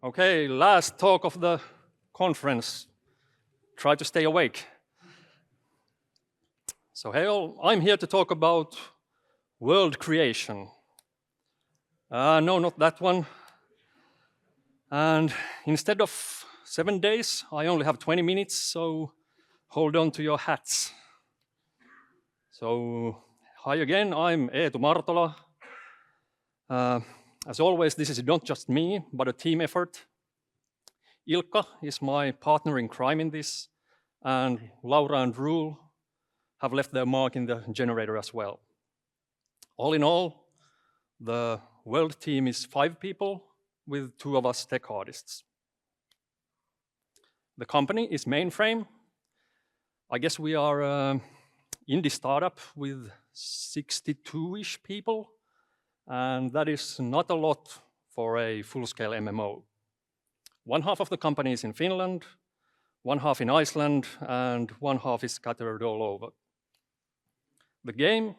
Okay, last talk of the conference. Try to stay awake. So hey all, I'm here to talk about world creation. No, not that one. And instead of 7 days, I only have 20 minutes, so hold on to your hats. So hi again, I'm Eetu Martola. As always, this is not just me, but a team effort. Ilkka is my partner in crime in this, and Laura and Rule have left their mark in the generator as well. All in all, the world team is 5 people, with 2 of us tech artists. The company is Mainframe. I guess we are an indie startup with 62-ish people, and that is not a lot for a full-scale MMO. One half of the company is in Finland, one half in Iceland, and one half is scattered all over. The game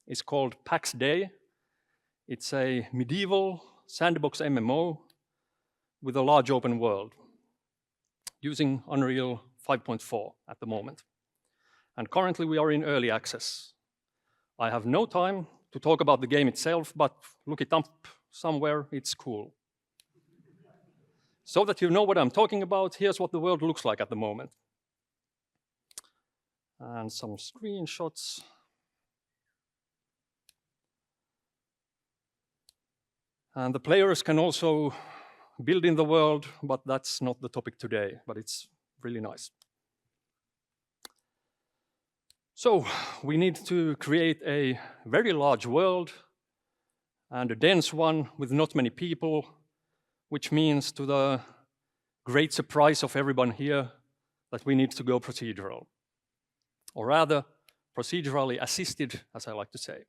is called PAX Day. It's a medieval sandbox MMO with a large open world using Unreal 5.4 at the moment. And currently we are in early access. I have no time to talk about the game itself, but look it up somewhere, it's cool. So that you know what I'm talking about, here's what the world looks like at the moment. And some screenshots. And the players can also build in the world, but that's not the topic today, but it's really nice. So we need to create a very large world and a dense one with not many people, which means, to the great surprise of everyone here, that we need to go procedural. Or rather, procedurally assisted, as I like to say.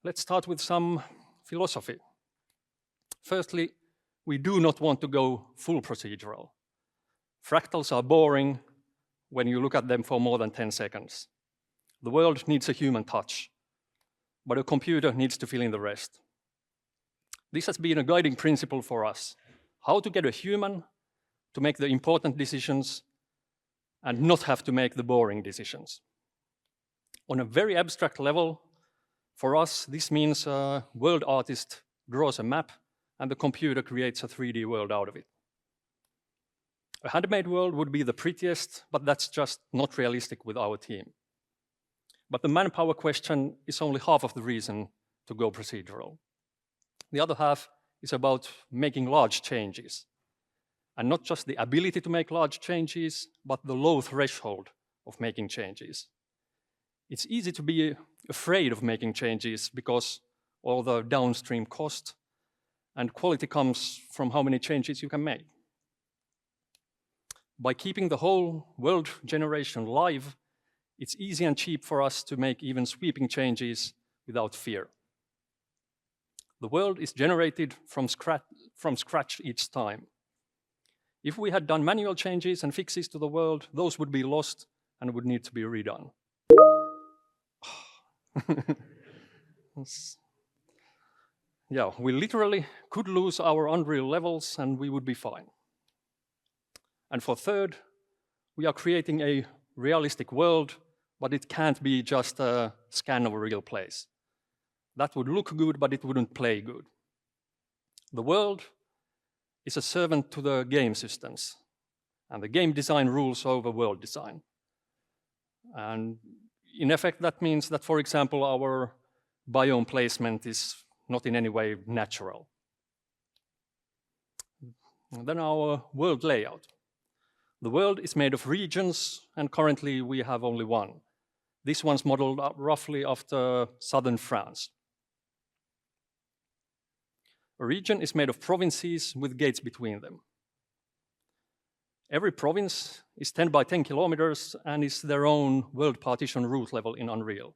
Let's start with some philosophy. Firstly, we do not want to go full procedural. Fractals are boring when you look at them for more than 10 seconds. The world needs a human touch, but a computer needs to fill in the rest. This has been a guiding principle for us, how to get a human to make the important decisions and not have to make the boring decisions. On a very abstract level, for us, this means a world artist draws a map and the computer creates a 3D world out of it. A handmade world would be the prettiest, but that's just not realistic with our team. But the manpower question is only half of the reason to go procedural. The other half is about making large changes. And not just the ability to make large changes, but the low threshold of making changes. It's easy to be afraid of making changes because all the downstream cost and quality comes from how many changes you can make. By keeping the whole world generation live, it's easy and cheap for us to make even sweeping changes without fear. The world is generated from scratch each time. If we had done manual changes and fixes to the world, those would be lost and would need to be redone. Yeah, we literally could lose our Unreal levels and we would be fine. And for third, we are creating a realistic world, but it can't be just a scan of a real place. That would look good, but it wouldn't play good. The world is a servant to the game systems, and the game design rules over world design. And in effect, that means that, for example, our biome placement is not in any way natural. And then our world layout. The world is made of regions, and currently we have only one. This one's modeled roughly after southern France. A region is made of provinces with gates between them. Every province is 10 by 10 kilometers and is their own world partition root level in Unreal.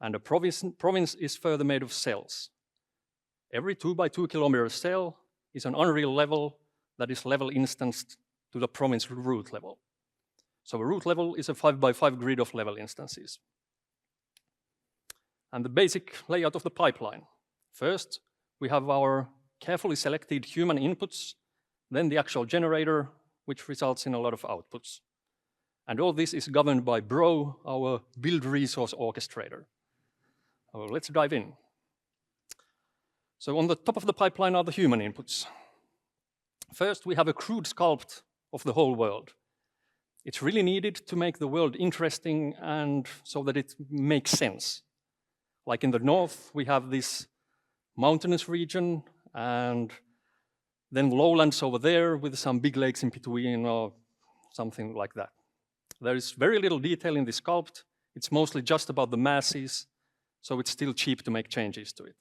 And a province is further made of cells. Every 2 by 2 kilometer cell is an Unreal level that is level instanced to the province root level. So a root level is a 5 by 5 grid of level instances. And the basic layout of the pipeline. First, we have our carefully selected human inputs, then the actual generator, which results in a lot of outputs. And all this is governed by Bro, our build resource orchestrator. Let's dive in. So on the top of the pipeline are the human inputs. First, we have a crude sculpt of the whole world. It's really needed to make the world interesting and so that it makes sense. Like in the north, we have this mountainous region and then lowlands over there with some big lakes in between or something like that. There is very little detail in the sculpt. It's mostly just about the masses, so it's still cheap to make changes to it.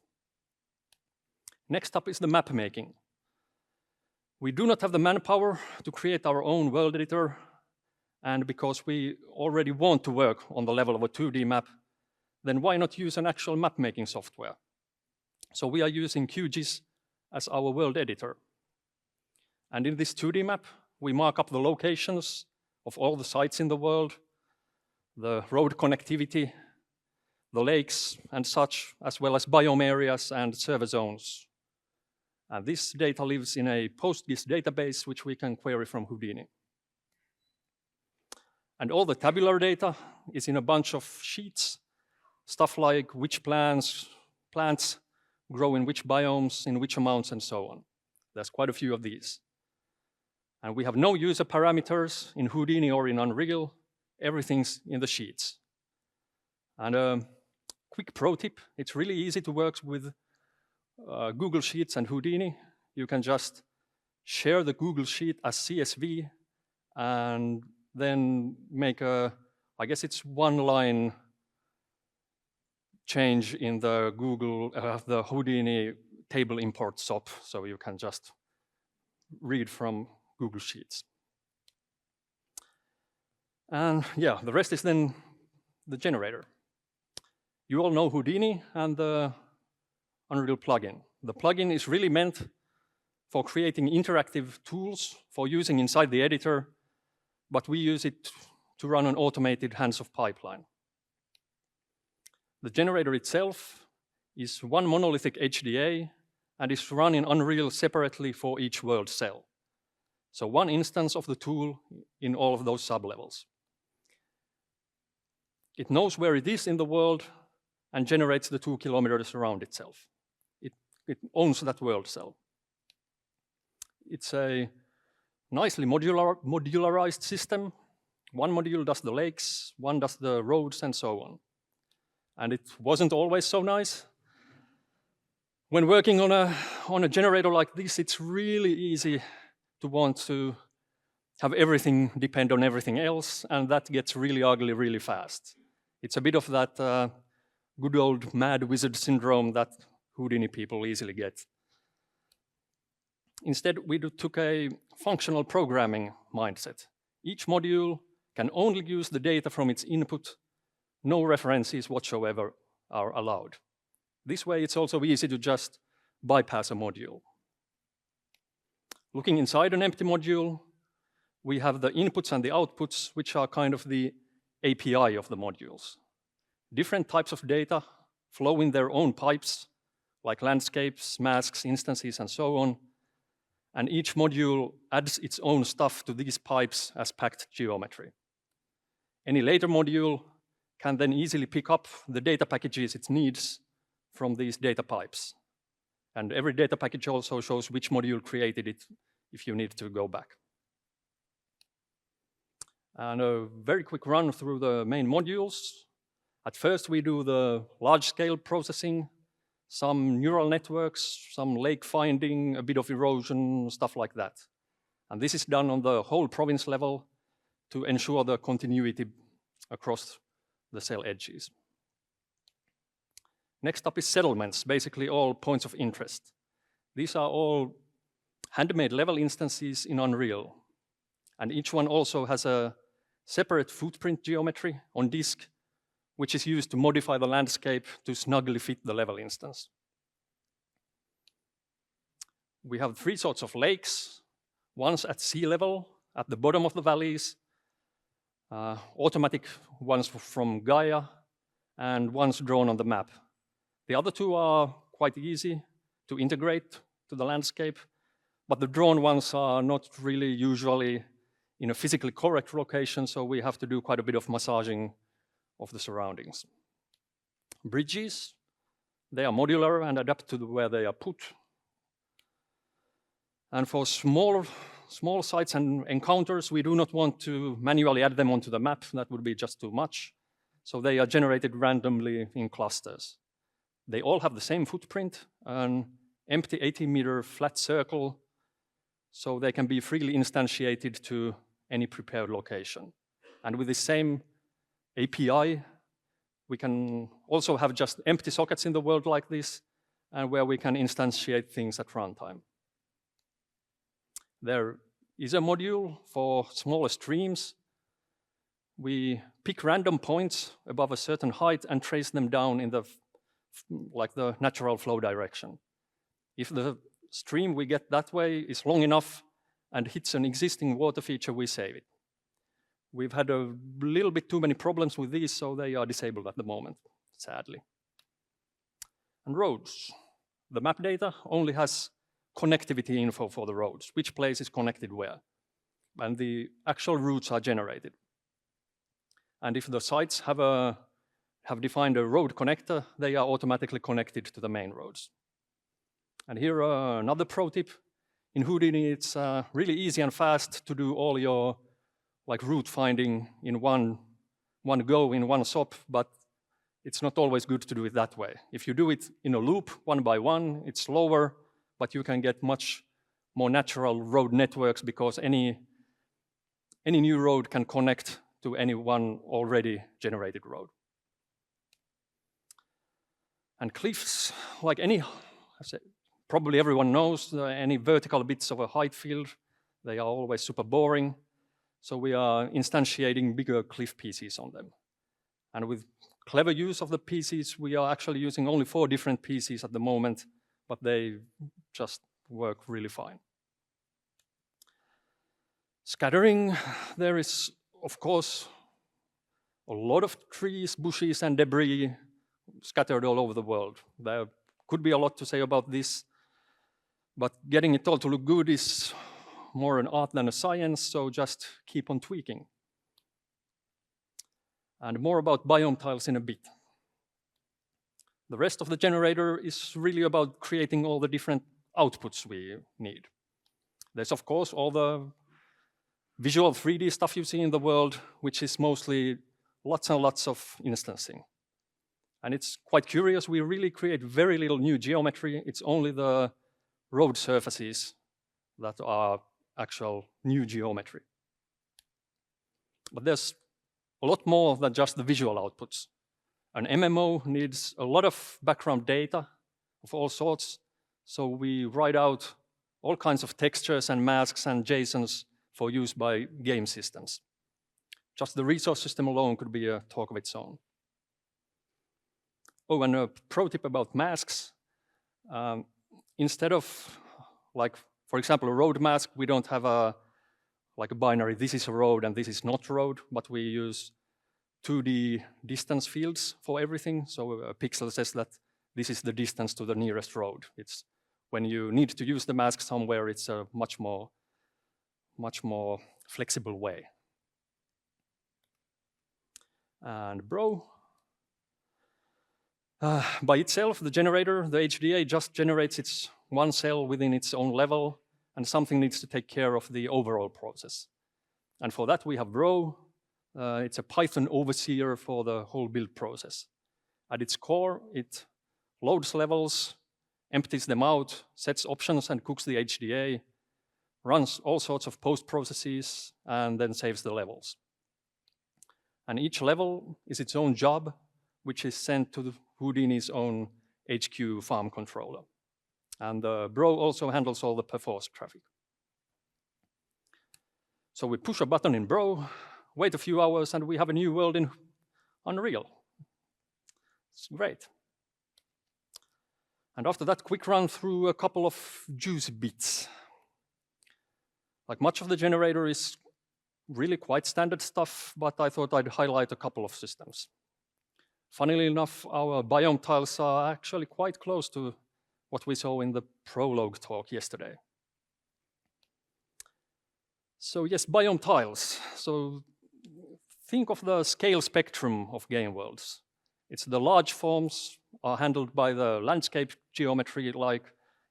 Next up is the map making. We do not have the manpower to create our own world editor, and because we already want to work on the level of a 2D map, then why not use an actual map making software? So we are using QGIS as our world editor. And in this 2D map, we mark up the locations of all the sites in the world, the road connectivity, the lakes and such, as well as biome areas and server zones. And this data lives in a PostGIS database, which we can query from Houdini. And all the tabular data is in a bunch of sheets, stuff like which plants grow in which biomes, in which amounts, and so on. There's quite a few of these. And we have no user parameters in Houdini or in Unreal. Everything's in the sheets. And a quick pro tip, it's really easy to work with Google Sheets and Houdini. You can just share the Google Sheet as CSV and then make a, I guess it's one line change in the the Houdini table import SOP, so you can just read from Google Sheets. And yeah, the rest is then the generator. You all know Houdini and the Unreal plugin. The plugin is really meant for creating interactive tools for using inside the editor, but we use it to run an automated hands-off pipeline. The generator itself is one monolithic HDA and is run in Unreal separately for each world cell. So one instance of the tool in all of those sublevels. It knows where it is in the world and generates the 2 kilometers around itself. It owns that world cell. It's a nicely modularized system. One module does the lakes, one does the roads, and so on. And it wasn't always so nice. When working on a generator like this, it's really easy to want to have everything depend on everything else, and that gets really ugly really fast. It's a bit of that good old mad wizard syndrome that Houdini people easily get. Instead, we took a functional programming mindset. Each module can only use the data from its input. No references whatsoever are allowed. This way, it's also easy to just bypass a module. Looking inside an empty module, we have the inputs and the outputs, which are kind of the API of the modules. Different types of data flow in their own pipes, like landscapes, masks, instances, and so on. And each module adds its own stuff to these pipes as packed geometry. Any later module can then easily pick up the data packages it needs from these data pipes. And every data package also shows which module created it if you need to go back. And a very quick run through the main modules. At first, we do the large-scale processing, some neural networks, some lake finding, a bit of erosion, stuff like that. And this is done on the whole province level to ensure the continuity across the cell edges. Next up is settlements, basically all points of interest. These are all handmade level instances in Unreal. And each one also has a separate footprint geometry on disk, which is used to modify the landscape to snugly fit the level instance. We have 3 sorts of lakes, ones at sea level, at the bottom of the valleys, automatic ones from Gaia, and ones drawn on the map. The other 2 are quite easy to integrate to the landscape, but the drawn ones are not really usually in a physically correct location, so we have to do quite a bit of massaging of the surroundings. Bridges, they are modular and adapt to where they are put. And for small sites and encounters, we do not want to manually add them onto the map. That would be just too much. So they are generated randomly in clusters. They all have the same footprint, an empty 80-meter flat circle, so they can be freely instantiated to any prepared location. And with the same API, we can also have just empty sockets in the world like this, and where we can instantiate things at runtime. There is a module for smaller streams. We pick random points above a certain height and trace them down in the natural flow direction. If the stream we get that way is long enough and hits an existing water feature, we save it. We've had a little bit too many problems with these, so they are disabled at the moment, sadly. And roads. The map data only has connectivity info for the roads, which place is connected where, and the actual routes are generated. And if the sites have defined a road connector, they are automatically connected to the main roads. And here another pro tip. In Houdini, it's really easy and fast to do all your route finding in one go, in one SOP, but it's not always good to do it that way. If you do it in a loop, one by one, it's slower, but you can get much more natural road networks because any new road can connect to any one already generated road. And cliffs, like probably everyone knows, any vertical bits of a height field, they are always super boring. So we are instantiating bigger cliff pieces on them. And with clever use of the pieces, we are actually using only 4 different pieces at the moment, but they just work really fine. Scattering, there is, of course, a lot of trees, bushes, and debris scattered all over the world. There could be a lot to say about this, but getting it all to look good is more an art than a science, so just keep on tweaking. And more about biome tiles in a bit. The rest of the generator is really about creating all the different outputs we need. There's, of course, all the visual 3D stuff you see in the world, which is mostly lots and lots of instancing. And it's quite curious, we really create very little new geometry. It's only the road surfaces that are actual new geometry. But there's a lot more than just the visual outputs. An MMO needs a lot of background data of all sorts, so we write out all kinds of textures and masks and JSONs for use by game systems. Just the resource system alone could be a talk of its own. Oh, and a pro tip about masks. Instead of, for example, a road mask, we don't have a binary, this is a road and this is not road, but we use 2D distance fields for everything. So a pixel says that this is the distance to the nearest road. It's when you need to use the mask somewhere, it's a much more flexible way. And by itself, the generator, the HDA, just generates its one cell within its own level, and something needs to take care of the overall process. And for that, we have Bro. It's a Python overseer for the whole build process. At its core, it loads levels, empties them out, sets options and cooks the HDA, runs all sorts of post processes, and then saves the levels. And each level is its own job, which is sent to the Houdini's own HQ farm controller. And Bro also handles all the perforce traffic. So we push a button in Bro, wait a few hours, and we have a new world in Unreal. It's great. And after that, quick run through a couple of juicy bits. Much of the generator is really quite standard stuff, but I thought I'd highlight a couple of systems. Funnily enough, our biome tiles are actually quite close to what we saw in the prologue talk yesterday. So yes, biome tiles. So think of the scale spectrum of game worlds. It's the large forms are handled by the landscape geometry, like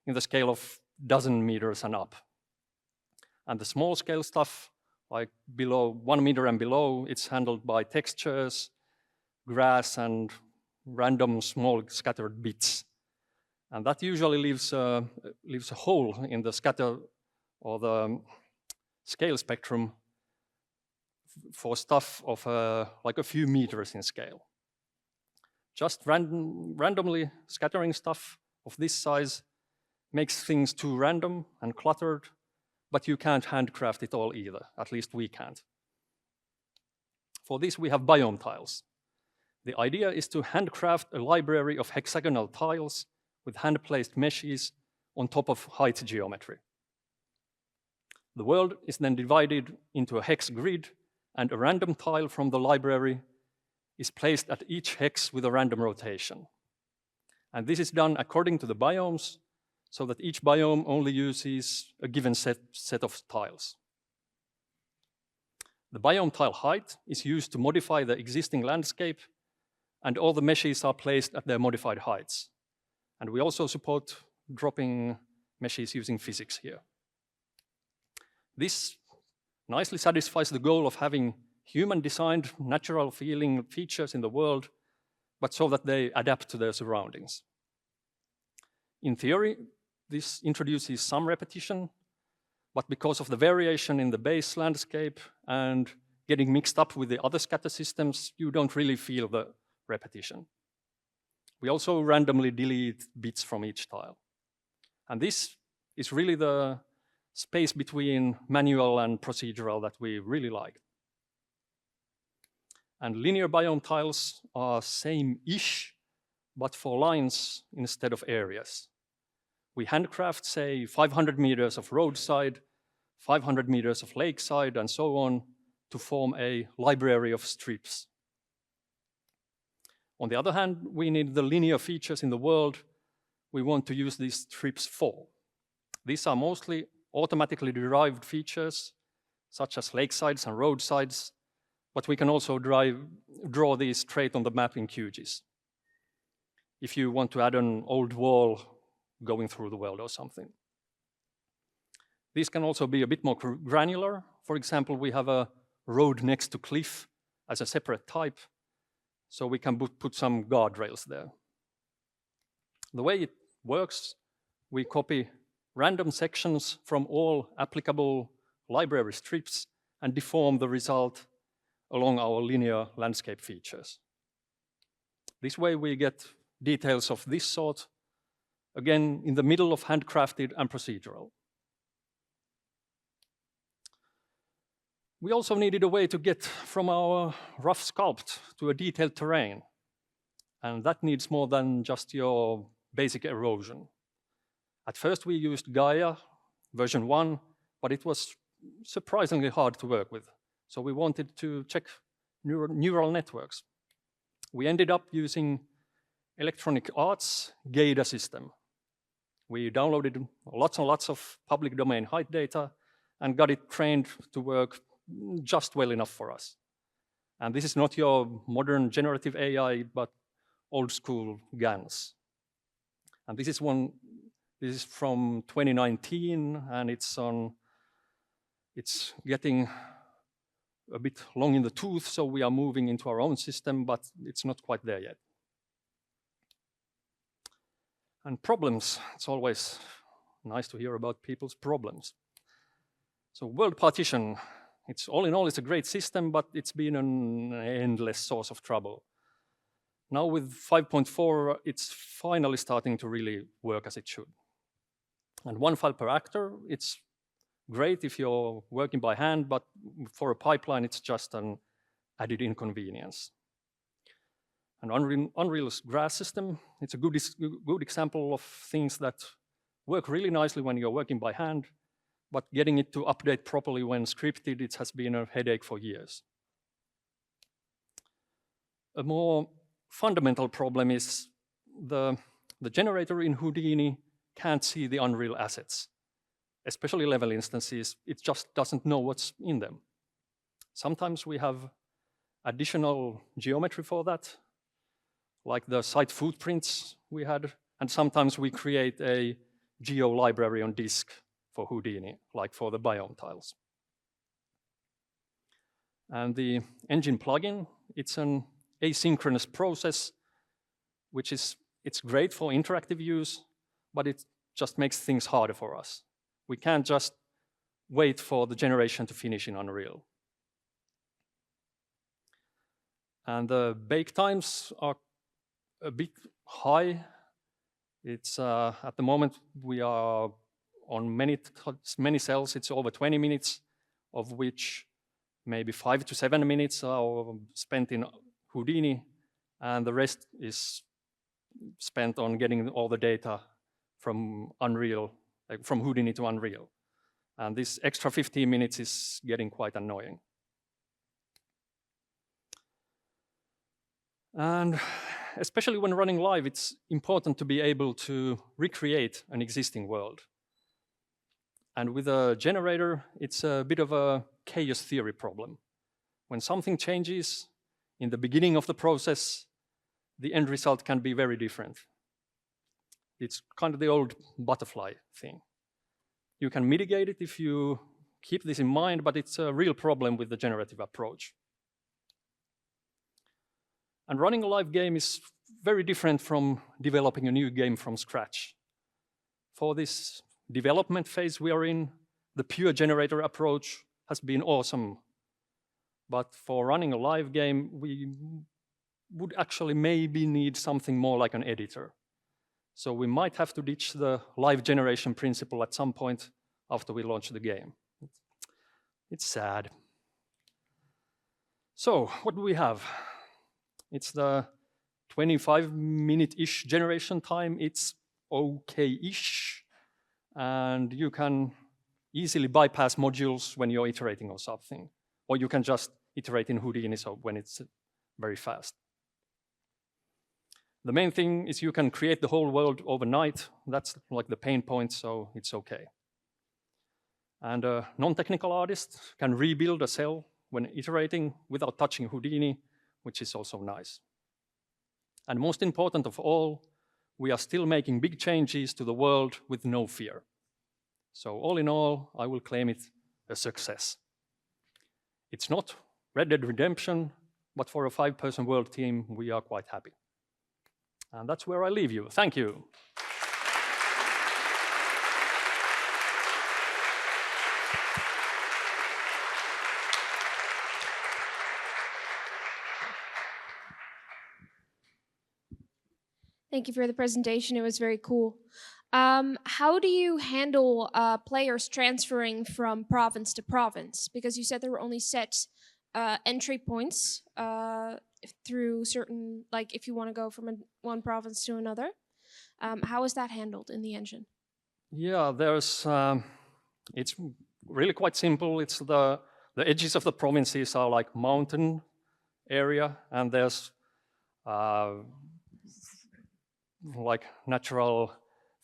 in the scale of dozen meters and up. And the small scale stuff, like below 1 meter and below, it's handled by textures, grass, and random small scattered bits. And that usually leaves a hole in the scatter or the scale spectrum for stuff of like a few meters in scale. Just randomly scattering stuff of this size makes things too random and cluttered, but you can't handcraft it all either, at least we can't. For this, we have biome tiles. The idea is to handcraft a library of hexagonal tiles with hand-placed meshes on top of height geometry. The world is then divided into a hex grid, and a random tile from the library is placed at each hex with a random rotation. And this is done according to the biomes, so that each biome only uses a given set of tiles. The biome tile height is used to modify the existing landscape, and all the meshes are placed at their modified heights. And we also support dropping meshes using physics here. This nicely satisfies the goal of having human-designed, natural-feeling features in the world, but so that they adapt to their surroundings. In theory, this introduces some repetition, but because of the variation in the base landscape and getting mixed up with the other scatter systems, you don't really feel the repetition. We also randomly delete bits from each tile. And this is really the space between manual and procedural that we really like. And linear biome tiles are same-ish, but for lines instead of areas. We handcraft, say, 500 meters of roadside, 500 meters of lakeside, and so on, to form a library of strips. On the other hand, we need the linear features in the world we want to use these strips for. These are mostly automatically derived features, such as lakesides and roadsides, but we can also draw these straight on the map in QGIS. If you want to add an old wall going through the world or something. These can also be a bit more granular. For example, we have a road next to cliff as a separate type, so we can put some guardrails there. The way it works, we copy random sections from all applicable library strips and deform the result along our linear landscape features. This way we get details of this sort, again, in the middle of handcrafted and procedural. We also needed a way to get from our rough sculpt to a detailed terrain. And that needs more than just your basic erosion. At first we used Gaia version 1, but it was surprisingly hard to work with. So we wanted to check neural networks. We ended up using Electronic Arts GAIDA system. We downloaded lots and lots of public domain height data and got it trained to work just well enough for us. And this is not your modern generative AI, but old school GANs. And this is from 2019, and it's getting a bit long in the tooth, so we are moving into our own system, but it's not quite there yet. And problems, it's always nice to hear about people's problems. So world partition, it's all in all, it's a great system, but it's been an endless source of trouble. Now with 5.4, it's finally starting to really work as it should. And 1 file per actor, it's great if you're working by hand, but for a pipeline, it's just an added inconvenience. And Unreal's grass system, it's a good example of things that work really nicely when you're working by hand, but getting it to update properly when scripted, it has been a headache for years. A more fundamental problem is the generator in Houdini can't see the Unreal assets, especially level instances. It just doesn't know what's in them. Sometimes we have additional geometry for that, like the site footprints we had, and sometimes we create a geo library on disk for Houdini, like for the biome tiles. And the engine plugin, it's an asynchronous process, which it's great for interactive use, but it just makes things harder for us. We can't just wait for the generation to finish in Unreal. And the bake times are a bit high. It's at the moment we are on many cells. It's over 20 minutes, of which maybe 5 to 7 minutes are spent in Houdini, and the rest is spent on getting all the data from Unreal, like from Houdini to Unreal. And this extra 15 minutes is getting quite annoying. And especially when running live, it's important to be able to recreate an existing world. And with a generator, it's a bit of a chaos theory problem. When something changes in the beginning of the process, the end result can be very different. It's kind of the old butterfly thing. You can mitigate it if you keep this in mind, but it's a real problem with the generative approach. And running a live game is very different from developing a new game from scratch. For this development phase we are in, the pure generator approach has been awesome. But for running a live game, we would actually maybe need something more like an editor. So we might have to ditch the live generation principle at some point after we launch the game. It's sad. So what do we have? It's the 25-minute-ish generation time. It's okay-ish. And you can easily bypass modules when you're iterating on something. Or you can just iterate in Houdini so when it's very fast. The main thing is you can create the whole world overnight. That's like the pain point, so it's okay. And a non-technical artist can rebuild a cell when iterating without touching Houdini, which is also nice. And most important of all, we are still making big changes to the world with no fear. So all in all, I will claim it a success. It's not Red Dead Redemption, but for a 5-person world team, we are quite happy. And that's where I leave you. Thank you. Thank you for the presentation. It was very cool. How do you handle players transferring from province to province? Because you said there were only set entry points through certain, like if you want to go from one province to another. How is that handled in the engine? Yeah, it's really quite simple. It's the edges of the provinces are like mountain area, and there's like natural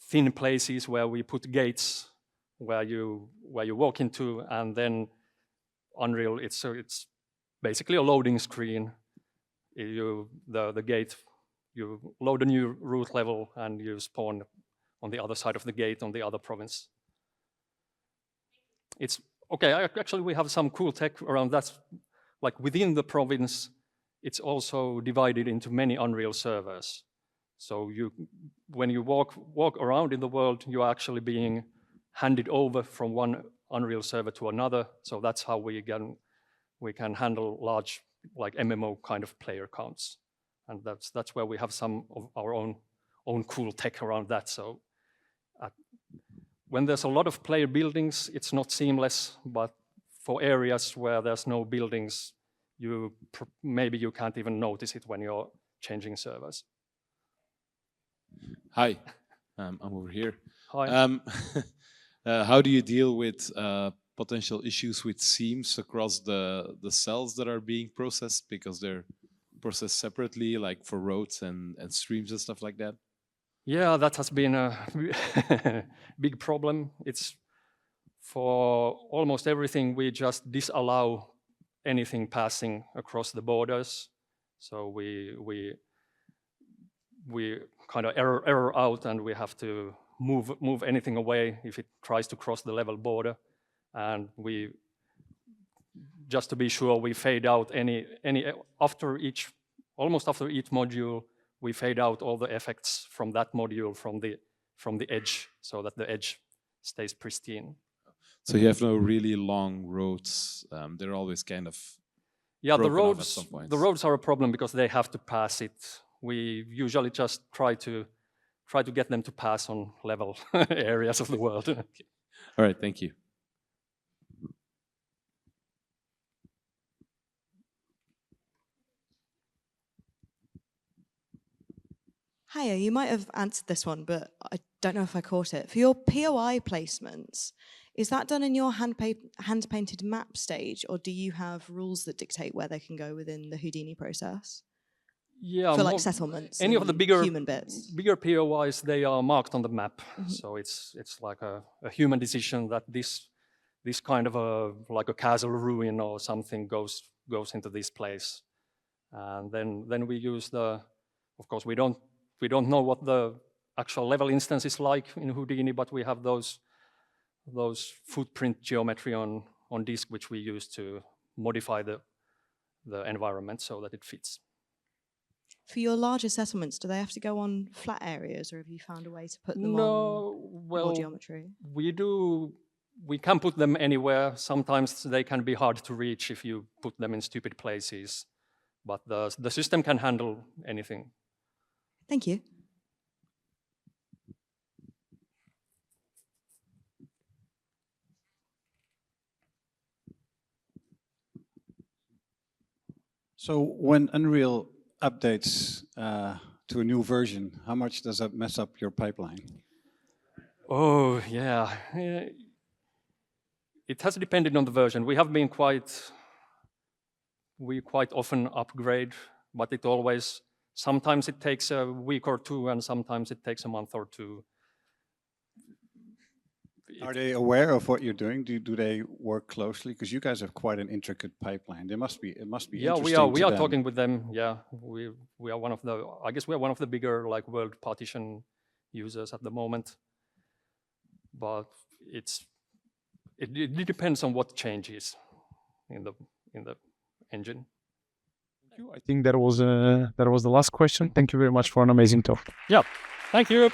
thin places where we put gates where you walk into, and then Unreal, it's basically a loading screen. The gate, you load a new route level and you spawn on the other side of the gate on the other province. It's okay. Actually, we have some cool tech around that. Like within the province, it's also divided into many Unreal servers. So when you walk around in the world, you're actually being handed over from one Unreal server to another. So that's how we can handle large, like MMO kind of player counts, and that's where we have some of our own cool tech around that. So when there's a lot of player buildings, it's not seamless, but for areas where there's no buildings, maybe you can't even notice it when you're changing servers. Hi, I'm over here. Hi. How do you deal with potential issues with seams across the cells that are being processed, because they're processed separately, like for roads and streams and stuff like that? Yeah, that has been a big problem. It's for almost everything we just disallow anything passing across the borders. So we kind of error out, and we have to move anything away if it tries to cross the level border. And we, just to be sure, we fade out almost after each module, we fade out all the effects from that module from the edge, so that the edge stays pristine. So you have no really long roads. They're always kind of yeah. The roads are a problem because they have to pass it. We usually just try to get them to pass on level areas of the world. All right, thank you. Hiya, you might have answered this one, but I don't know if I caught it. For your POI placements, is that done in your hand-painted map stage, or do you have rules that dictate where they can go within the Houdini process? Yeah, for like settlements, any of the bigger human bits. Bigger POIs, they are marked on the map. So it's like a human decision that this kind of like a castle ruin or something goes into this place, and then we use of course we don't know what the actual level instance is like in Houdini, but we have those footprint geometry on disk, which we use to modify the environment so that it fits. For your larger settlements, do they have to go on flat areas, or have you found a way to put them on more geometry? We can put them anywhere. Sometimes they can be hard to reach if you put them in stupid places, but the system can handle anything. Thank you. So when Unreal updates to a new version, how much does that mess up your pipeline? Oh, yeah. It has depended on the version. We quite often upgrade, but sometimes it takes a week or two, and sometimes it takes a month or two. Are they aware of what you're doing? Do they work closely? Because you guys have quite an intricate pipeline. It must be yeah, interesting. We are talking with them. Yeah, we are I guess we are one of the bigger like world partition users at the moment. But it depends on what changes in the engine. Thank you. I think that was the last question. Thank you very much for an amazing talk. Yeah, thank you.